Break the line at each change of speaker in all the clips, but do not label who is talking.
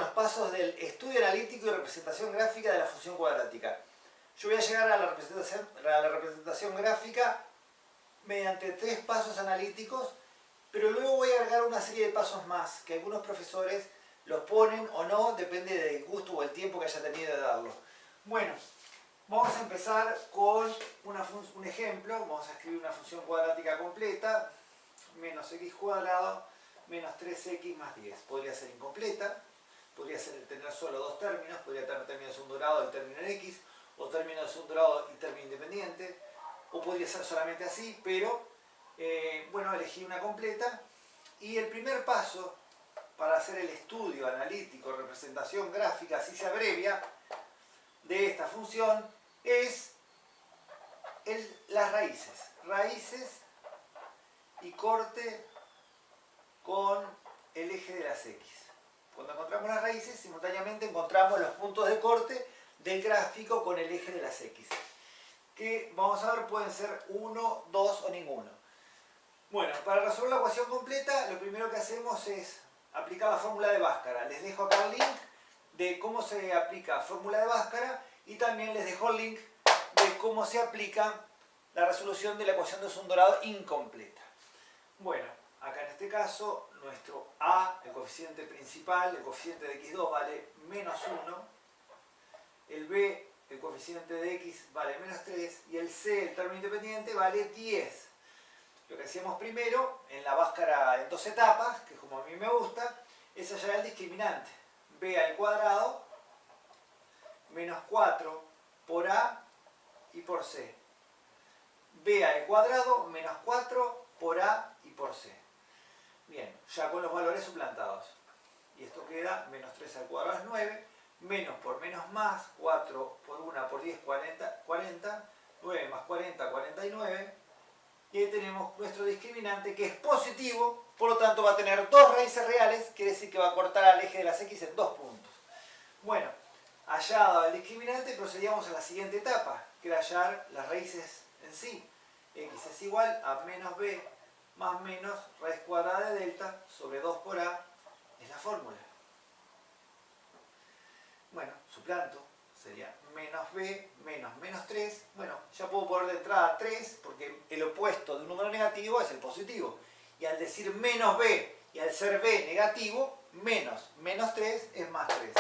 con los pasos del estudio analítico y representación gráfica de la función cuadrática. Yo voy a llegar a la representación gráfica mediante 3 pasos analíticos, pero luego voy a agregar una serie de pasos más, que algunos profesores los ponen o no, depende del gusto o el tiempo que haya tenido de darlo. Bueno, vamos a empezar con un ejemplo. Vamos a escribir una función cuadrática completa, menos x cuadrado, menos 3x más 10. Podría ser incompleta, podría tener solo 2 términos, podría tener término de segundo grado y término en x, o término de segundo grado y término independiente, o podría ser solamente así, pero bueno, elegí una completa. Y el primer paso para hacer el estudio analítico, representación gráfica, así se abrevia, de esta función es las raíces. Raíces y corte con el eje de las x. Cuando encontramos las raíces, simultáneamente encontramos los puntos de corte del gráfico con el eje de las x. Que vamos a ver pueden ser 1, 2 o ninguno. Bueno, para resolver la ecuación completa, lo primero que hacemos es aplicar la fórmula de Bhaskara. Les dejo acá el link de cómo se aplica fórmula de Bhaskara y también les dejo el link de cómo se aplica la resolución de la ecuación de segundo grado incompleta. Bueno, acá en este caso, nuestro A, el coeficiente principal, el coeficiente de x2 vale menos 1, el B, el coeficiente de x vale menos 3 y el C, el término independiente, vale 10. Lo que hacíamos primero, en la Bhaskara en 2 etapas, que es como a mí me gusta, es hallar el discriminante. B al cuadrado menos 4 por A y por C. B al cuadrado menos 4 por A y por C. Bien, ya con los valores suplantados. Y esto queda menos 3 al cuadrado es 9, menos por menos más, 4 por 1 por 10, 40, 9 más 40, 49. Y ahí tenemos nuestro discriminante que es positivo, por lo tanto va a tener 2 raíces reales, quiere decir que va a cortar al eje de las x en 2 puntos. Bueno, hallado el discriminante, procedíamos a la siguiente etapa, que era hallar las raíces en sí. X es igual a menos b más menos raíz cuadrada de delta sobre 2 por a, es la fórmula. Bueno, suplanto, sería menos b menos menos 3. Bueno, ya puedo poner de entrada 3 porque el opuesto de un número negativo es el positivo. Y al decir menos b y al ser b negativo, menos 3 es más 3.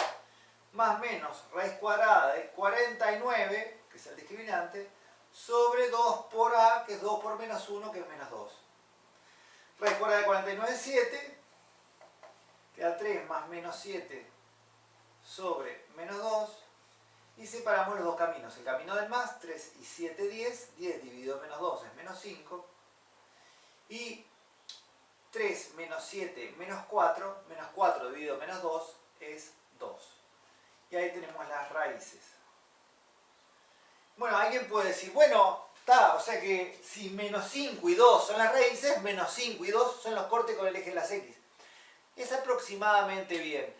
Más menos raíz cuadrada de 49, que es el discriminante, sobre 2 por a, que es 2 por menos 1, que es menos 2. Raíz cuadrada de 49 es 7, queda 3 más menos 7 sobre menos 2. Y separamos los dos caminos. El camino del más, 3 y 7, 10. 10 dividido menos 2 es menos 5. Y 3 menos 7 menos 4. Menos 4 dividido menos 2 es 2. Y ahí tenemos las raíces. Bueno, alguien puede decir, bueno, está, o sea que si menos 5 y 2 son las raíces, menos 5 y 2 son los cortes con el eje de las x. Es aproximadamente bien.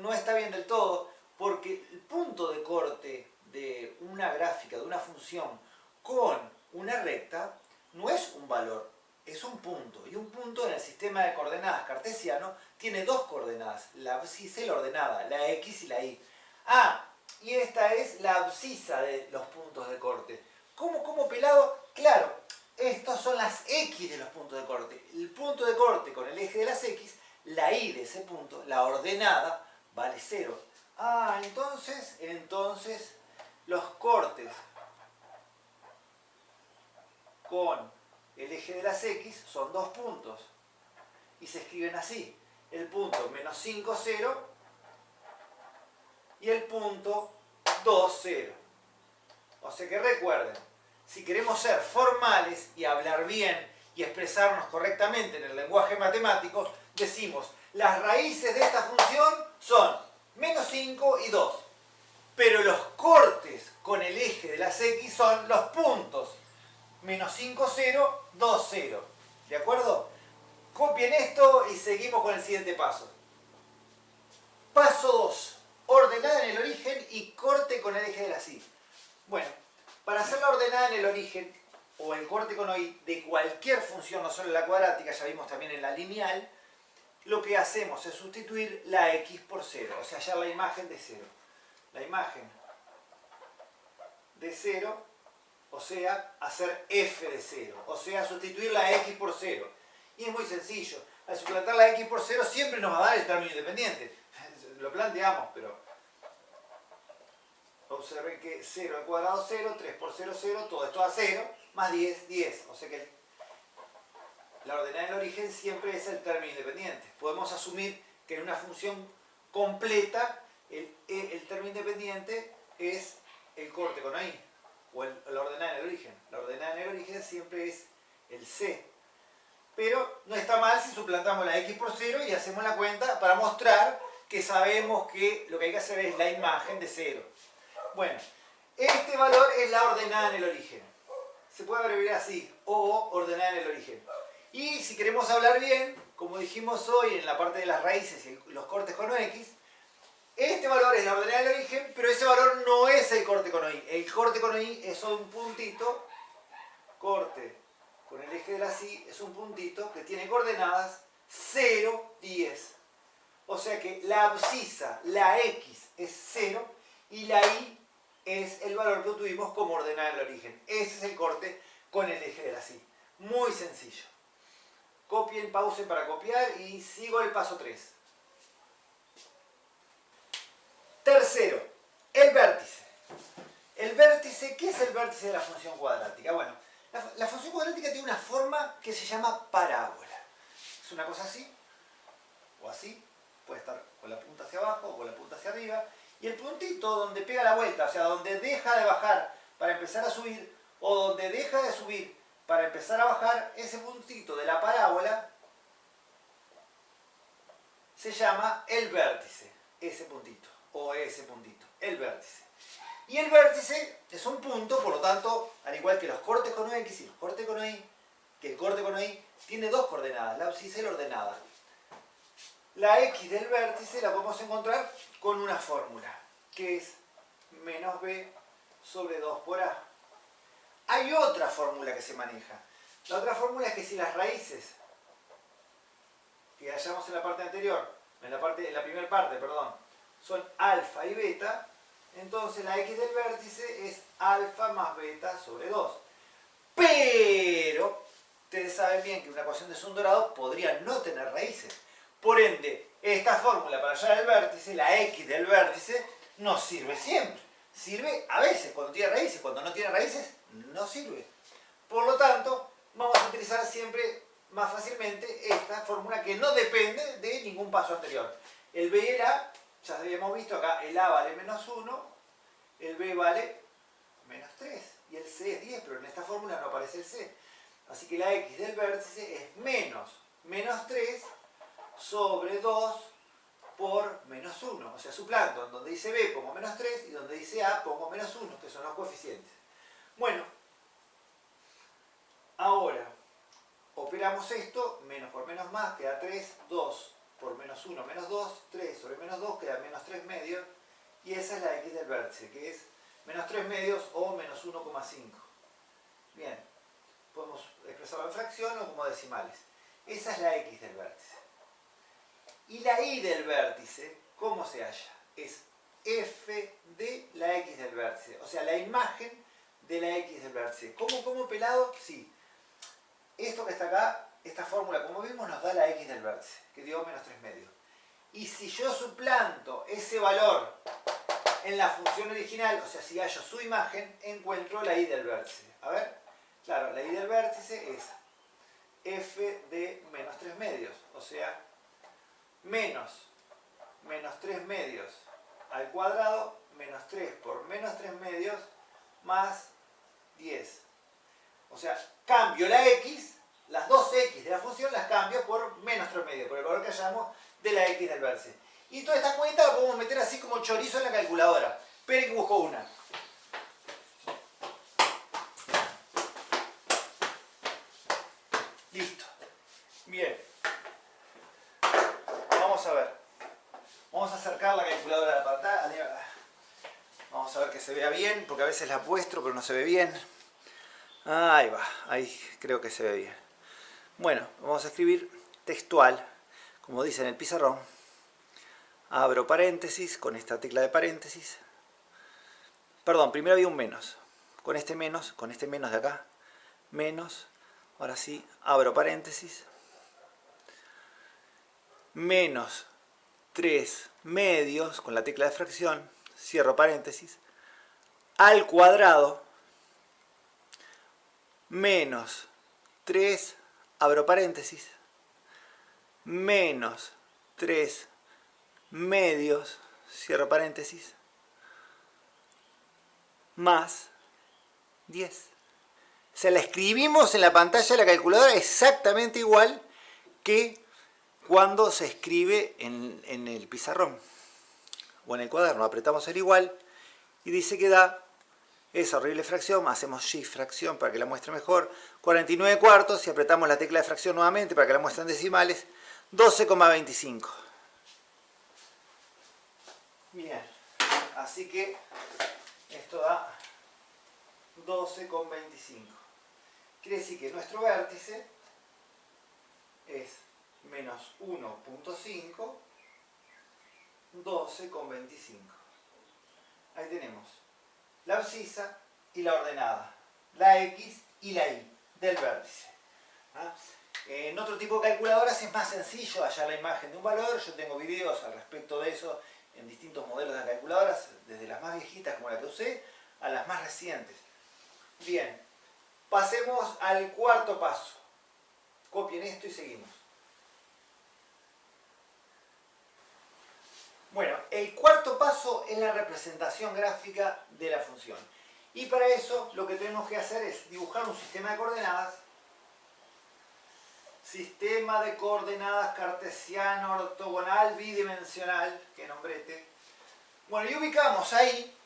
No está bien del todo, porque el punto de corte de una gráfica, de una función con una recta, no es un valor, es un punto. Y un punto en el sistema de coordenadas cartesiano tiene 2 coordenadas, la abscisa y la ordenada, la x y la y. Ah, y esta es la abscisa de los puntos de corte. ¿Cómo pelado? Claro, estas son las x de los puntos de corte. El punto de corte con el eje de las x, la y de ese punto, la ordenada, vale 0. Ah, entonces los cortes con el eje de las x son 2 puntos. Y se escriben así. El punto menos 5, 0 y el punto 2, 0. O sea que recuerden, si queremos ser formales y hablar bien y expresarnos correctamente en el lenguaje matemático, decimos las raíces de esta función son menos 5 y 2. Pero los cortes con el eje de las x son los puntos menos 5, 0, 2, 0. ¿De acuerdo? Copien esto y seguimos con el siguiente paso. Paso 2. Ordenada en el origen y corte con el eje de las y. Bueno, para hacer la ordenada en el origen o el corte con y de cualquier función, no solo la cuadrática, ya vimos también en la lineal, lo que hacemos es sustituir la x por 0, o sea, hallar la imagen de 0. La imagen de 0, o sea, hacer f de 0, o sea, sustituir la x por 0. Y es muy sencillo. Al suplantar la x por 0 siempre nos va a dar el término independiente. Lo planteamos, pero observen que 0 al cuadrado 0, 3 por 0, 0, todo esto a 0, más 10, 10. O sea que la ordenada del origen siempre es el término independiente. Podemos asumir que en una función completa el término independiente es el corte con i, o la ordenada del origen. La ordenada del origen siempre es el c. Pero no está mal si suplantamos la x por 0 y hacemos la cuenta para mostrar que sabemos que lo que hay que hacer es la imagen de 0. Bueno, este valor es la ordenada en el origen. Se puede abreviar así, o ordenada en el origen. Y si queremos hablar bien, como dijimos hoy en la parte de las raíces y los cortes con x, este valor es la ordenada del origen, pero ese valor no es el corte con i. El corte con i es un puntito, corte con el eje de la y es un puntito que tiene coordenadas 0, 10. O sea que la abscisa, la x es 0 y la y es el valor que obtuvimos como ordenada en el origen. Ese es el corte con el eje de la y. Muy sencillo. Copien, pausen para copiar y sigo el paso 3. Tercero, el vértice. El vértice, ¿qué es el vértice de la función cuadrática? Bueno, la función cuadrática tiene una forma que se llama parábola. Es una cosa así, o así, puede estar con la punta hacia abajo o con la punta hacia arriba, y el puntito donde pega la vuelta, o sea, donde deja de bajar para empezar a subir, o donde deja de subir para empezar a bajar, ese puntito de la parábola se llama el vértice, ese puntito, o ese puntito, el vértice. Y el vértice es un punto, por lo tanto, al igual que los cortes con x y los cortes con y, que el corte con y tiene dos coordenadas, la abscisa y la ordenada. La x del vértice la podemos encontrar con una fórmula, que es menos b sobre 2 por a. Hay otra fórmula que se maneja. La otra fórmula es que si las raíces que hallamos en la parte anterior, en la primera parte, perdón, son alfa y beta, entonces la x del vértice es alfa más beta sobre 2. Pero ustedes saben bien que una ecuación de Sund dorado podría no tener raíces. Por ende, esta fórmula para hallar el vértice, la x del vértice, no sirve siempre. Sirve a veces cuando tiene raíces, cuando no tiene raíces, no sirve. Por lo tanto, vamos a utilizar siempre más fácilmente esta fórmula que no depende de ningún paso anterior. El b y el a, ya habíamos visto acá, el a vale menos 1, el b vale menos 3 y el c es 10, pero en esta fórmula no aparece el c. Así que la x del vértice es menos 3 sobre 2 por menos 1. O sea, suplanto, en donde dice b pongo menos 3 y donde dice a pongo menos 1, que son los coeficientes. Bueno, ahora operamos esto, menos por menos más, queda 3, 2 por menos 1, menos 2, 3 sobre menos 2, queda menos 3 medios, y esa es la x del vértice, que es menos 3 medios o menos 1,5. Bien, podemos expresarlo en fracción o como decimales. Esa es la x del vértice. Y la y del vértice, ¿cómo se halla? Es f de la x del vértice, o sea, la imagen de la x del vértice. ¿Cómo pelado? Sí. Esto que está acá, esta fórmula, como vimos, nos da la x del vértice, que dio menos 3 medios. Y si yo suplanto ese valor en la función original, o sea, si hallo su imagen, encuentro la y del vértice. A ver, claro, la y del vértice es f de menos 3 medios, o sea, menos 3 medios al cuadrado, menos 3 por menos 3 medios, más 10. O sea, cambio la x, las dos x de la función las cambio por menos 3 medios, por el valor que hallamos de la x del vértice. Y toda esta cuenta la podemos meter así como chorizo en la calculadora. Esperen que busco una. Listo. Bien. Vamos a ver. Vamos a acercar la calculadora a la pantalla. Vamos a ver que se vea bien, porque a veces la muestro pero no se ve bien. Ahí va, ahí creo que se ve bien. Bueno, vamos a escribir textual. como dice en el pizarrón, abro paréntesis con esta tecla de paréntesis. Perdón, primero había un menos. Con este menos de acá, menos, ahora sí, abro paréntesis. Menos 3 medios, con la tecla de fracción, cierro paréntesis, al cuadrado, menos 3, abro paréntesis, menos 3 medios, cierro paréntesis, más 10. O sea, la escribimos en la pantalla de la calculadora exactamente igual que cuando se escribe en el pizarrón o en el cuaderno. Apretamos el igual y dice que da esa horrible fracción, hacemos shift fracción para que la muestre mejor, 49 cuartos, y apretamos la tecla de fracción nuevamente para que la muestre en decimales, 12,25. Bien, así que esto da 12,25. Quiere decir que nuestro vértice es menos 1,5, 12,25. Ahí tenemos la abscisa y la ordenada, la X y la Y del vértice. En otro tipo de calculadoras es más sencillo hallar la imagen de un valor. Yo tengo videos al respecto de eso en distintos modelos de calculadoras, desde las más viejitas como la que usé a las más recientes. Bien, pasemos al cuarto paso. Copien esto y seguimos. Bueno, el cuarto paso es la representación gráfica de la función. Y para eso lo que tenemos que hacer es dibujar un sistema de coordenadas. Sistema de coordenadas cartesiano, ortogonal, bidimensional, que nombrete. Bueno, y ubicamos ahí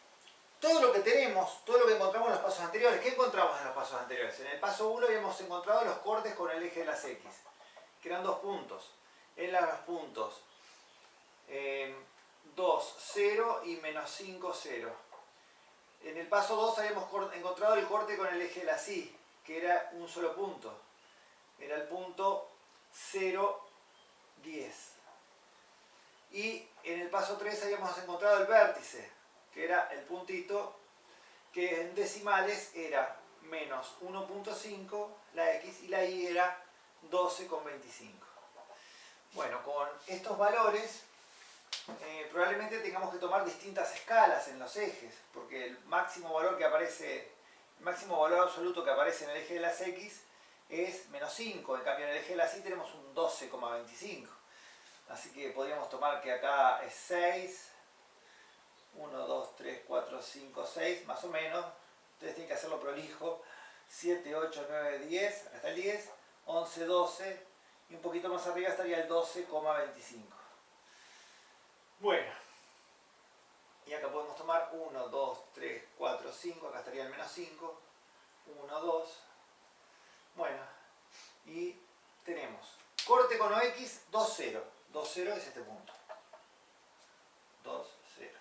todo lo que tenemos, todo lo que encontramos en los pasos anteriores. ¿Qué encontramos en los pasos anteriores? En el paso 1 habíamos encontrado los cortes con el eje de las X, que eran dos puntos. Eran los puntos 2, 0 y menos 5, 0. En el paso 2 habíamos encontrado el corte con el eje de las Y, que era un solo punto. Era el punto 0, 10. Y en el paso 3 habíamos encontrado el vértice, que era el puntito que en decimales era menos 1,5, la X, y la Y era 12,25. Bueno, con estos valores probablemente tengamos que tomar distintas escalas en los ejes, porque el máximo valor que aparece, el máximo valor absoluto que aparece en el eje de las X es menos 5, en cambio en el eje de las Y tenemos un 12,25. Así que podríamos tomar que acá es 6, 1, 2, 3, 4, 5, 6, más o menos. Ustedes tienen que hacerlo prolijo. 7, 8, 9, 10, hasta el 10, 11, 12, y un poquito más arriba estaría el 12,25. Bueno, y acá podemos tomar 1, 2, 3, 4, 5, acá estaría el menos 5, 1, 2. Bueno, y tenemos corte con OX 2, 0. 2, 0 es este punto. 2, 0.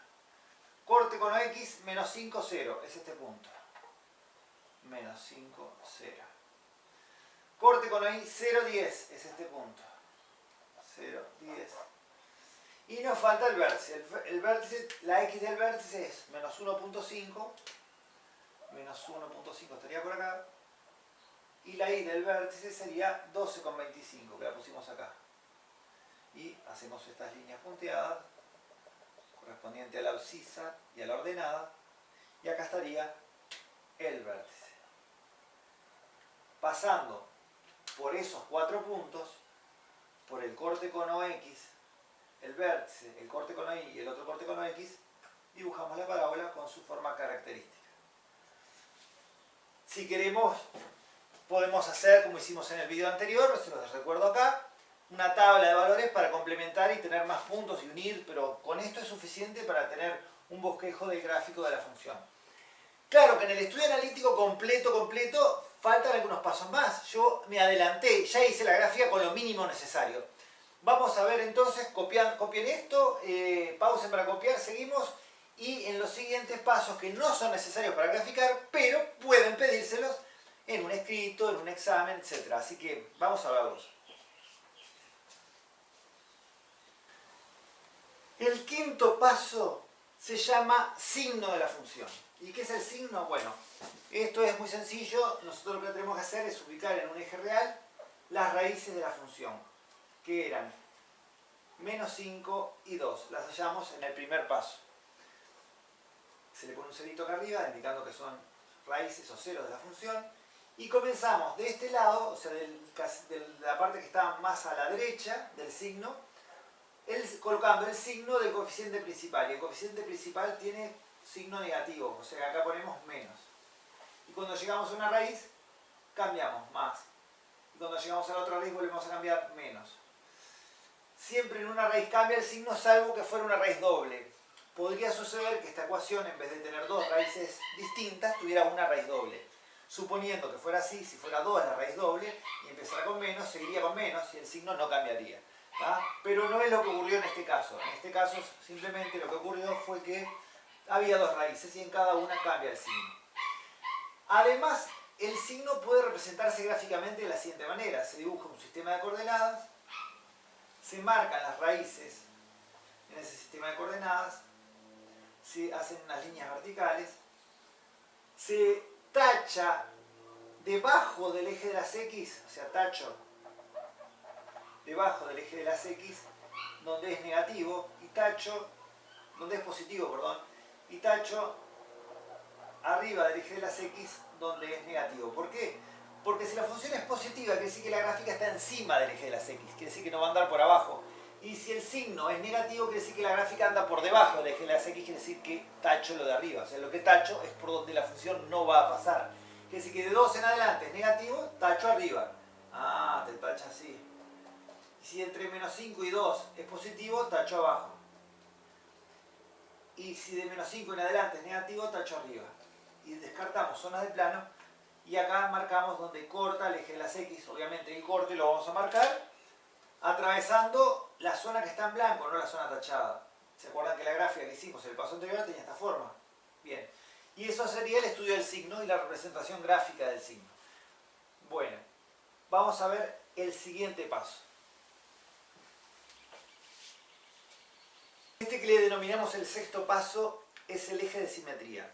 Corte con OX menos 5, 0 es este punto. Menos 5, 0. Corte con OY 0, 10 es este punto. 0, 10. Y nos falta el vértice. El vértice, la X del vértice es menos 1,5. Menos 1,5 estaría por acá. Y la Y del vértice sería 12,25, que la pusimos acá. Y hacemos estas líneas punteadas, correspondiente a la abscisa y a la ordenada. Y acá estaría el vértice. Pasando por esos 4 puntos, por el corte con OX, el vértice, el corte con OY y el otro corte con OX, dibujamos la parábola con su forma característica. Si queremos, podemos hacer, como hicimos en el video anterior, se los recuerdo acá, una tabla de valores para complementar y tener más puntos y unir, pero con esto es suficiente para tener un bosquejo del gráfico de la función. Claro que en el estudio analítico completo, faltan algunos pasos más. Yo me adelanté, ya hice la gráfica con lo mínimo necesario. Vamos a ver entonces, copien esto, pausen para copiar, seguimos. Y en los siguientes pasos que no son necesarios para graficar, pero pueden pedírselos en un escrito, en un examen, etc. Así que vamos a verlos. El quinto paso se llama signo de la función. ¿Y qué es el signo? Bueno, esto es muy sencillo. Nosotros lo que tenemos que hacer es ubicar en un eje real las raíces de la función, que eran menos 5 y 2. Las hallamos en el primer paso. Se le pone un cerito acá arriba, indicando que son raíces o ceros de la función. Y comenzamos de este lado, o sea, de la parte que está más a la derecha del signo, colocando el signo del coeficiente principal. Y el coeficiente principal tiene signo negativo, o sea, acá ponemos menos. Y cuando llegamos a una raíz, cambiamos más. Y cuando llegamos a la otra raíz, volvemos a cambiar menos. Siempre en una raíz cambia el signo, salvo que fuera una raíz doble. Podría suceder que esta ecuación, en vez de tener dos raíces distintas, tuviera una raíz doble. Suponiendo que fuera así, si fuera 2 la raíz doble y empezara con menos, seguiría con menos y el signo no cambiaría. ¿Ah? Pero no es lo que ocurrió en este caso. En este caso simplemente lo que ocurrió fue que había dos raíces y en cada una cambia el signo. Además, el signo puede representarse gráficamente de la siguiente manera. Se dibuja un sistema de coordenadas, se marcan las raíces en ese sistema de coordenadas, se hacen unas líneas verticales, se tacha debajo del eje de las X, o sea, tacho debajo del eje de las X donde es negativo y tacho, donde es positivo, perdón, y tacho arriba del eje de las X donde es negativo. ¿Por qué? Porque si la función es positiva, quiere decir que la gráfica está encima del eje de las X, quiere decir que no va a andar por abajo. Y si el signo es negativo, quiere decir que la gráfica anda por debajo del eje de las X, quiere decir que tacho lo de arriba. O sea, lo que tacho es por donde la función no va a pasar. Quiere decir que de 2 en adelante es negativo, tacho arriba. Ah, te tacha así. Y si entre menos 5 y 2 es positivo, tacho abajo. Y si de menos 5 en adelante es negativo, tacho arriba. Y descartamos zonas de plano. Y acá marcamos donde corta el eje de las X. Obviamente el corte lo vamos a marcar atravesando la zona que está en blanco, no la zona tachada. ¿Se acuerdan que la gráfica que hicimos en el paso anterior tenía esta forma? Bien. Y eso sería el estudio del signo y la representación gráfica del signo. Bueno, vamos a ver el siguiente paso. Este que le denominamos el sexto paso es el eje de simetría.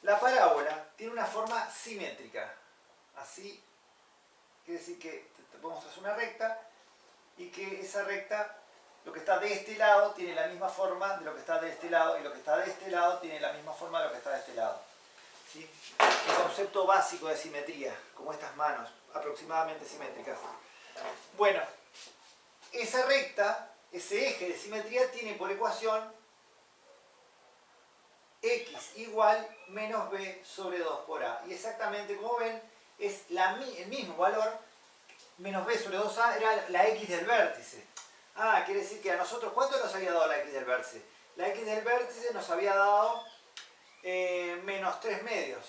La parábola tiene una forma simétrica. Así, quiere decir que te podemos trazar una recta y que esa recta, lo que está de este lado tiene la misma forma de lo que está de este lado y lo que está de este lado tiene la misma forma de lo que está de este lado. ¿Sí? El concepto básico de simetría, como estas manos, aproximadamente simétricas. Bueno, esa recta, ese eje de simetría tiene por ecuación x igual menos b sobre 2 por a. Y exactamente como ven, es el mismo valor. Menos b sobre 2a era la x del vértice. Ah, quiere decir que a nosotros, ¿cuánto nos había dado la x del vértice? La x del vértice nos había dado menos 3 medios.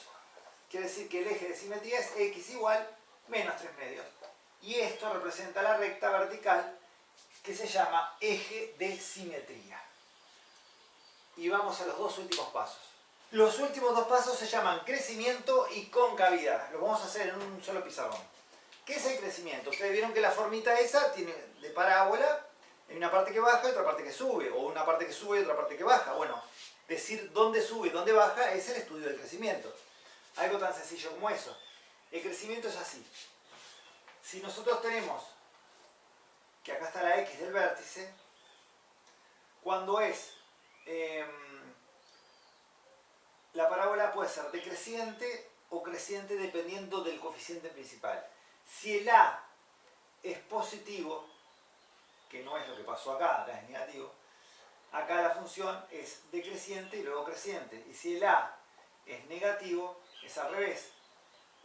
Quiere decir que el eje de simetría es x igual menos 3 medios. Y esto representa la recta vertical que se llama eje de simetría. Y vamos a los dos últimos pasos. Los últimos dos pasos se llaman crecimiento y concavidad. Lo vamos a hacer en un solo pizarrón. ¿Qué es el crecimiento? Ustedes vieron que la formita esa tiene de parábola, hay una parte que baja y otra parte que sube, o una parte que sube y otra parte que baja. Bueno, decir dónde sube y dónde baja es el estudio del crecimiento. Algo tan sencillo como eso. El crecimiento es así. Si nosotros tenemos que acá está la x del vértice, cuando es la parábola puede ser decreciente o creciente dependiendo del coeficiente principal. Si el a es positivo, que no es lo que pasó acá, acá es negativo, acá la función es decreciente y luego creciente. Y si el a es negativo, es al revés.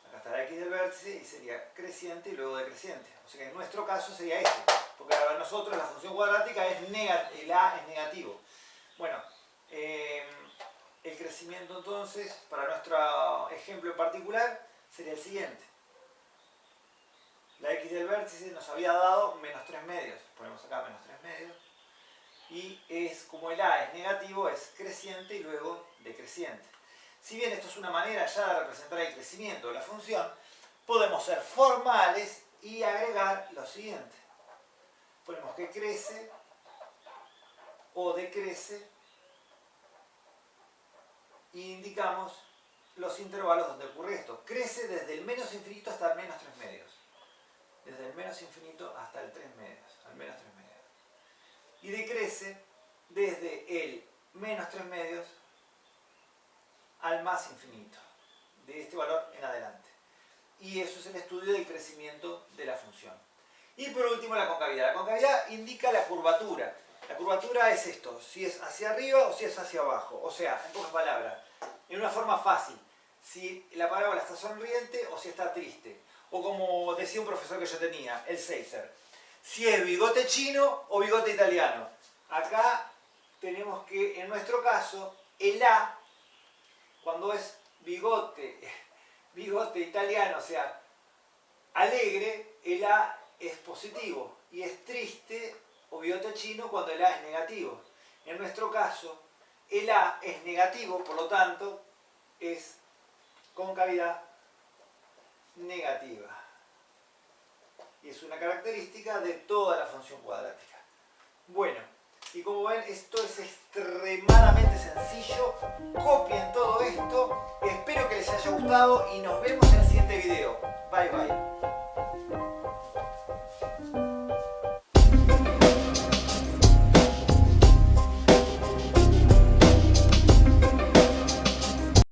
Acá está la x del vértice y sería creciente y luego decreciente. O sea que en nuestro caso sería este, porque para nosotros la función cuadrática es el a es negativo. Bueno, el crecimiento entonces, para nuestro ejemplo en particular, sería el siguiente. La x del vértice nos había dado menos 3 medios. Ponemos acá menos 3 medios. Y es como el a es negativo, es creciente y luego decreciente. Si bien esto es una manera ya de representar el crecimiento de la función, podemos ser formales y agregar lo siguiente. Ponemos que crece o decrece, y indicamos los intervalos donde ocurre esto. Crece desde el menos infinito hasta el menos 3 medios. Desde el menos infinito hasta el 3 medios, al menos 3 medios. Y decrece desde el menos 3 medios al más infinito, de este valor en adelante. Y eso es el estudio del crecimiento de la función. Y por último la concavidad. La concavidad indica la curvatura. La curvatura es esto, si es hacia arriba o si es hacia abajo. O sea, en pocas palabras, en una forma fácil, si la parábola está sonriente o si está triste. O como decía un profesor que yo tenía, el Seiser, si es bigote chino o bigote italiano. Acá tenemos que, en nuestro caso, el A, cuando es bigote italiano, o sea, alegre, el A es positivo. Y es triste o bigote chino cuando el A es negativo. En nuestro caso, el A es negativo, por lo tanto, es concavidad negativa. Y es una característica de toda la función cuadrática. Bueno, y como ven, esto es extremadamente sencillo. Copien todo esto. Espero que les haya gustado y nos vemos en el siguiente video. Bye bye.